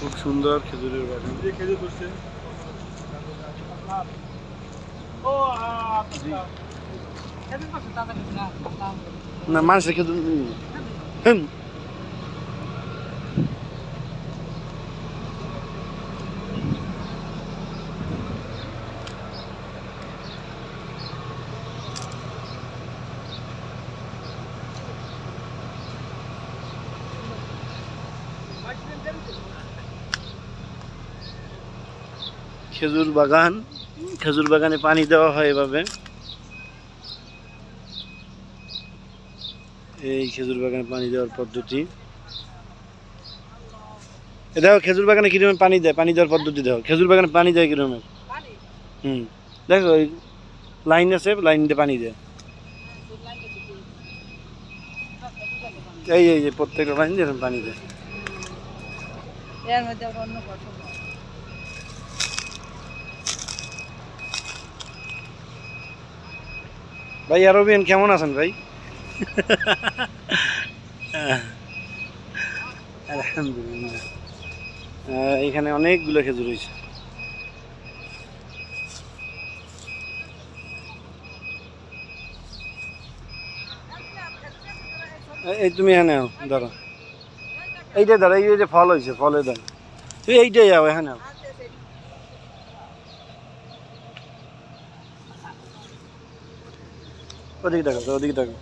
খুব সুন্দর খেজুরের বাগান। খেজুর ধরছে। না মানুষের খেজুর খেজুর বাগান, খেজুর বাগানে পানি দেওয়া হয় এভাবে। এই খেজুর বাগানে পানি দেওয়ার পদ্ধতি। দেখো খেজুর বাগানে কিরকম পানি দেয়, পানি দেওয়ার পদ্ধতি দেখো। খেজুর বাগানে পানি দেয় কিরকম। দেখো ওই লাইন আছে, লাইন দিয়ে পানি দেয়। এই যে প্রত্যেকটা লাইন দিয়ে পানি দেয়। ভাই আরবিয়ান কেমন আছেন ভাই? আলহামদুলিল্লাহ। এখানে অনেকগুলো খেজুর হয়েছে। এই তুমি এখানে ধরো, এইটা ধরো, এই যে ফল হয়েছে, ফলে ধরো তুই এইটাই যাও এখানে। ওদিকে দেখো, ওদিকে দেখো।